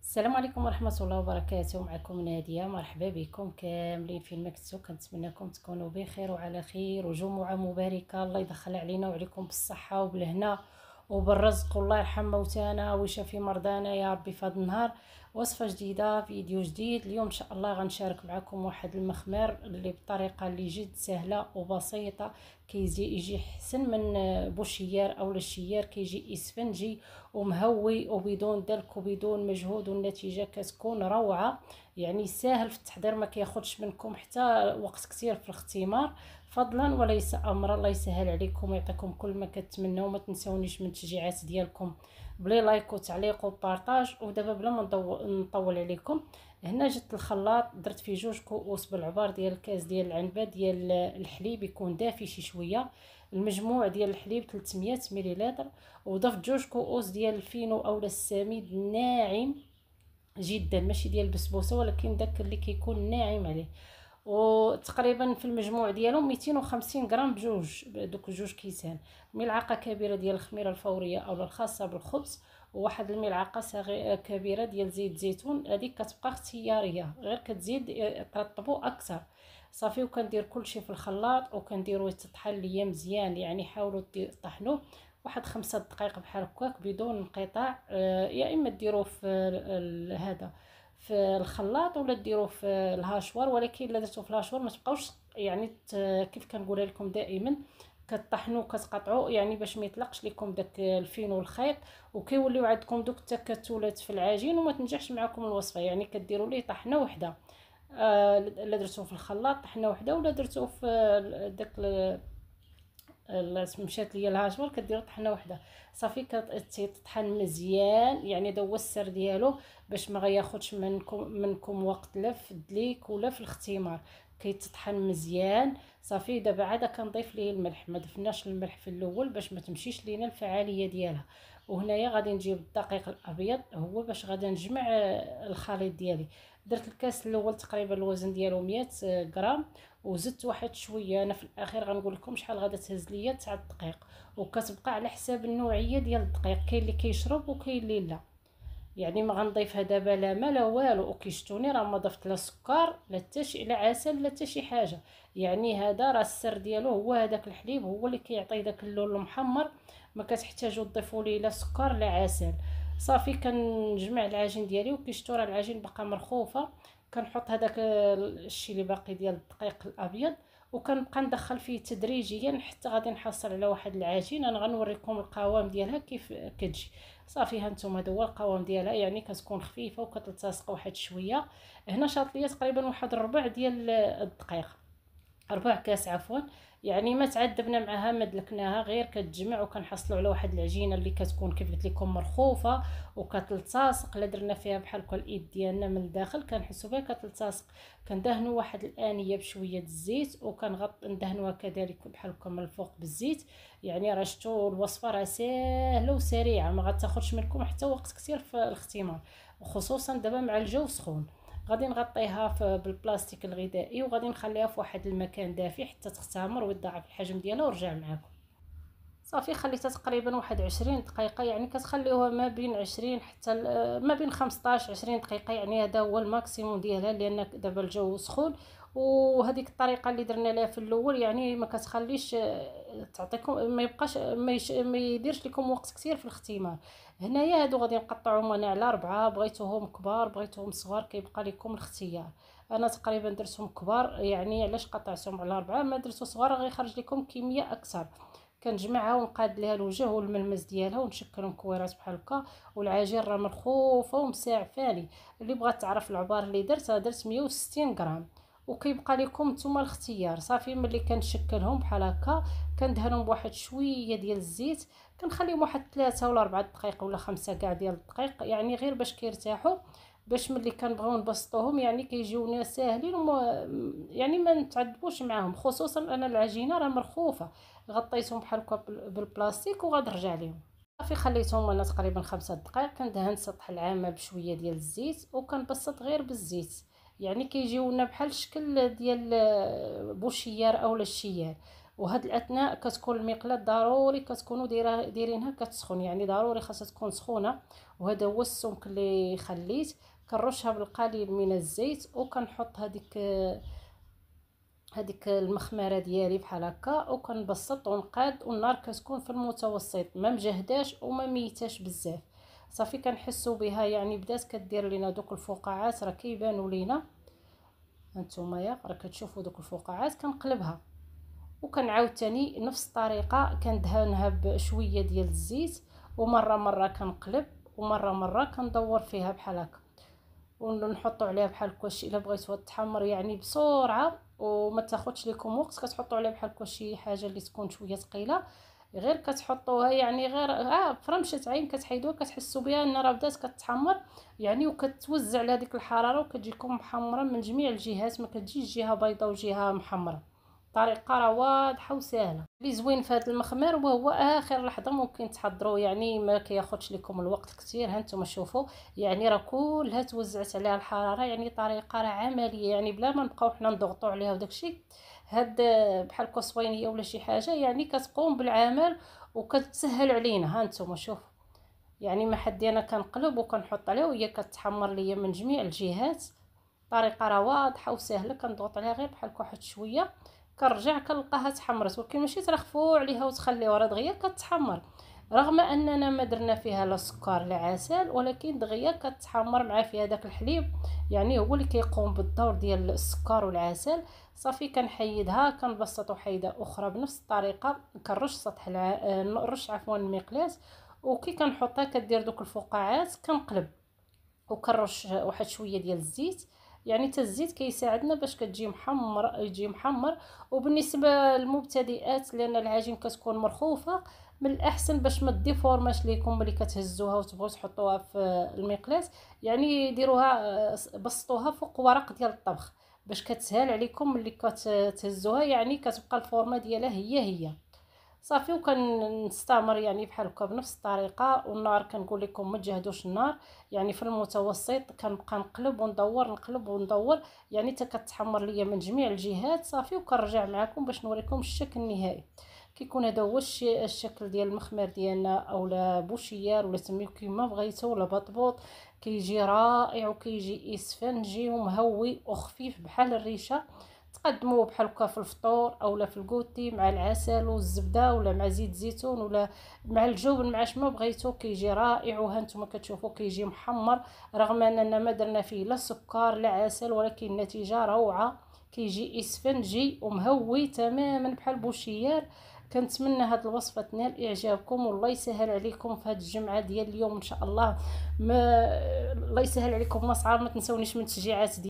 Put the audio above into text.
السلام عليكم ورحمة الله وبركاته. معكم نادية، مرحبا بكم كاملين في المكتب. كنتمنىكم تكونوا بخير وعلى خير وجمعة مباركة. الله يدخل علينا وعليكم بالصحة وبالهنا وبالرزق، والله يرحم موتانا ويشفي مرضانا يا ربي في هذا النهار. وصفة جديدة، فيديو جديد. اليوم ان شاء الله غنشارك معكم واحد المخمر اللي بطريقة اللي جد سهلة وبسيطة. يجي حسن من بوشيار او الشيار، كيجي اسفنجي ومهوي وبدون دلك وبدون مجهود، والنتيجه كتكون روعه. يعني ساهل في التحضير، ما كياخذش منكم حتى وقت كثير في الاختمار، فضلا وليس امرا. الله يسهل عليكم ويعطيكم كل ما كتمنوا. وما تنسونيش من التشجيعات ديالكم بلي لايك وتعليق وبارطاج. ودابا بلا ما نطول عليكم، هنا جبت الخلاط، درت فيه 2 كؤوس بالعبار ديال الكاس ديال العنبه ديال الحليب، يكون دافي شي شويه. المجموع ديال الحليب 300 مليلتر. وضفت 2 كؤوس ديال الفينو اولا السميد الناعم جدا، ماشي ديال البسبوسه ولكن داك اللي كيكون ناعم عليه. وتقريبا في المجموع ديالهم 250 غرام بجوج، دوك 2 كيسان. ملعقه كبيره ديال الخميره الفوريه اولا الخاصه بالخبز، وواحد الملعقه كبيره ديال زيت زيتون. هذيك كتبقى اختياريه، غير كتزيد ترطبوا اكثر. صافي. وكندير كلشي في الخلاط وكنديروه يتطحن ليا مزيان. يعني حاولوا طحنوه واحد 5 دقائق بحال هكاك بدون انقطاع. يا اما ديروه في هذا في الخلاط ولا ديروه في الهاشوار، ولكن الا درتو في الهاشوار ما تبقاوش يعني كيف كنقولها لكم دائما كطحنوا كتقطعوا، يعني باش ما يطلقش لكم داك الفين والخيط وكيوليو عندكم دوك التكتلات في العجين وما تنجحش معكم الوصفه. يعني كديروا ليه طحنه وحده، الا درتوه في الخلاط طحنه وحده، ولا درتوه في داك مشات ليا الهاشمر كديروا طحنه وحده. صافي كتطحن مزيان. يعني هذا هو السر ديالو، باش ما غياخدش منكم وقت لا في الدليك ولا في الاختمار. كيتطحن مزيان. صافي. دابا عاد كنضيف ليه الملح، ما ضفناش الملح في الاول باش ما تمشيش لينا الفعاليه ديالها. وهنايا غادي نجيب الدقيق الابيض، هو باش غادي نجمع الخليط ديالي. درت الكاس الاول تقريبا الوزن ديالو 100 غرام، وزدت واحد شويه. انا في الاخير غنقول لكم شحال غادا تهز ليا 9 دقائق. وكتبقى على حساب النوعيه ديال الدقيق، كاين اللي كيشرب وكاين اللي لا. يعني ما غنضيفها دابا لا ما لا والو. وكيشتوني راه ما ضفت لا سكر لا حتى شي لا عسل لا حتى شي حاجه. يعني هذا راه السر ديالو هو هذاك الحليب، هو اللي كيعطي داك اللون المحمر. ما كتحتاجوا تضيفوا ليه لا سكر لا عسل. صافي. كنجمع العجين ديالي وكيشتو راه العجين باقا مرخوفه. كنحط هذاك الشيء اللي باقي ديال الدقيق الابيض، وكنبقى ندخل فيه تدريجيا حتى غادي نحصل على واحد العجين. انا غنوريكم القوام ديالها كيف كتجي. صافي. هانتوما هذا هو القوام ديالها، يعني كتكون خفيفه وكتلتصق واحد شويه. هنا شاط ليا تقريبا واحد ربع ديال الدقيق، 4 كاس عفوا. يعني ما تعذبنا معها ما دلكناها، غير كتجمع وكنحصلوا على واحد العجينه اللي كتكون كيف قلت لكم مرخوفه وكتلتصق. لا درنا فيها بحال هكا الايد ديالنا من الداخل كنحسوا بها كتلتصق. كندهنوا واحد الانيه بشويه الزيت ندهنوها كذلك بحال هكا من الفوق بالزيت. يعني راه شفتوا الوصفه راه ساهله وسريعه، ما غتاخذش منكم حتى وقت كثير في الاختمار، وخصوصا دابا مع الجو سخون. غادي نغطيها بالبلاستيك الغذائي وغادي نخليها في واحد المكان دافي حتى تختمر ويضاعف الحجم ديالها ونرجع معاكم. صافي. خليتها تقريبا واحد 20 دقيقه. يعني كتخليوها ما بين 20 حتى ما بين 15 20 دقيقه. يعني هذا هو الماكسيموم ديالها، لان دابا الجو سخون. وهذيك الطريقه اللي درنا لها في الاول يعني ما كتخليش تعطيكم ما يبقاش ما يديرش لكم وقت كثير في الاختمار. هنايا هادو غادي نقطعهم انا على 4، بغيتوهم كبار بغيتوهم صغار كيبقى لكم الاختيار. انا تقريبا درتهم كبار. يعني علاش قطعتهم على 4؟ ما درتو صغار غيخرج لكم كميه اكثر. كنجمعها ونقاد ليها الوجه والملمس ديالها ونشكلهم كويرات بحال هكا. والعجين راه مرخوفه ومساعفاني. اللي بغات تعرف العبار اللي درت 160 غرام. وكيبقى لكم نتوما الاختيار. صافي. ملي كنشكلهم بحال هكا كندهنهم بواحد شويه ديال الزيت. كنخليهم واحد 3 ولا 4 دقائق ولا 5 كاع ديال الدقائق، يعني غير باش كيرتاحوا، باش ملي كنبغيو نبسطوهم يعني كيجيونا ساهلين يعني ما نتعذبوش معاهم. خصوصا انا العجينه راه مرخوفه. غطيتهم بحال هكا بالبلاستيك وغادي نرجع لهم. صافي. خليتهم انا تقريبا 5 دقائق. كندهن سطح العامه بشويه ديال الزيت وكنبسط غير بالزيت. يعني كيجيونا بحال الشكل ديال بوشيار اولا الشيار. وهاد الاثناء كتكون المقلاة ضروري كتكونوا دايرينها كتسخن، يعني ضروري خاصها تكون سخونه. وهذا هو السمك اللي خليت. كنرشها بالقليل من الزيت وكنحط هذيك المخمره ديالي بحال هكا، وكنبسط ونقاد، والنار كتكون في المتوسط، ما مجهداش وما ميتاش بزاف. صافي كنحسوا بها يعني بدات كدير لينا دوك الفقاعات، راه كيبانوا لينا هانتوما يا راه كتشوفوا دوك الفقاعات. كنقلبها وكنعاود تاني نفس الطريقه، كندهنها بشويه ديال الزيت، ومره مره كنقلب، ومره مره كندور فيها بحال هكا، ونحطوا عليها بحال كلشي. الا بغيتوها تحمر يعني بسرعه وما تاخذش لكم وقت، كتحطوا عليها بحال شي حاجه اللي تكون شويه ثقيله، غير كتحطوها يعني غير فرمشه عين كتحيدوها، كتحسوا بها ان راه بدات كتحمر يعني، وكتوزع على هذيك الحراره، وكتجيكم محمره من جميع الجهات، ما كتجيش جهه بيضاء وجهه محمره. طريقه راه واضحه وسهله. اللي زوين في هذا المخمر وهو اخر لحظه ممكن تحضروه، يعني ما كياخذش لكم الوقت كثير. هانتوما شوفوا يعني راه كلها توزعت عليها الحراره، يعني طريقه راه عمليه، يعني بلا ما نبقاو حنا نضغطوا عليها وداكشي. هاد بحال كصوينيه ولا شي حاجه يعني كتقوم بالعمل وكتسهل علينا. هانتوما شوفوا يعني ما حدي انا كنقلب وكنحط عليها وهي كتحمر ليا من جميع الجهات. طريقه راه واضحه وسهله، كنضغط عليها غير بحال واحد شويه كنرجع كنلقاها تحمرت، ولكن ماشي ترخفوا عليها وتخليوها، راه دغيا كتحمر، رغم اننا ما درنا فيها لا سكر لا عسل، ولكن دغيا كتحمر مع فيها داك الحليب، يعني هو اللي كيقوم بالدور ديال السكر والعسل. صافي كنحيدها، كنبسط وحيده اخرى بنفس الطريقه، كنرش سطح نرش عفوا المقلاة، وكي كنحطها كدير دوك الفقاعات كنقلب، وكنرش واحد شويه ديال الزيت، يعني حتى الزيت كيساعدنا باش كتجي محمر، يجي محمر. وبالنسبه للمبتدئات لان العجين كتكون مرخوفه، من الاحسن باش ما ديفورماش ليكم ملي كتهزوها وتبغوا تحطوها في المقلاة، يعني ديروها بسطوها فوق ورق ديال الطبخ باش كتسهل عليكم ملي كتهزوها، يعني كتبقى الفورمه ديالها هي. صافي وكنستمر يعني بحال هكا بنفس الطريقه. والنار كنقول لكم ما تجهدوش النار، يعني في المتوسط، كنبقى نقلب وندور نقلب وندور يعني حتى كتحمر ليا من جميع الجهات. صافي وكنرجع معكم باش نوريكم الشكل النهائي. كيكون هذا هو الشكل ديال المخمر ديالنا، اولا بوشيار ولا سميوه كيما بغيتو، ولا بطبوط. كيجي رائع وكيجي اسفنجي ومهوي وخفيف بحال الريشه. تقدموه بحال هكا في الفطور اولا في الكوتي مع العسل والزبده، ولا مع زيت زيتون، ولا مع الجبن، مع شما بغيتو. كيجي رائع. وهانتوما كتشوفوا كيجي محمر، رغم اننا ما درنا فيه لا سكر لا عسل، ولكن النتيجه روعه. كيجي اسفنجي ومهوي تماما بحال بوشيار. كنتمنى هاد الوصفه تنال اعجابكم، والله يسهل عليكم في هاد الجمعه ديال اليوم ان شاء الله. الله يسهل عليكم ما صعاب. ما تنسونيش من التشجيعات دي.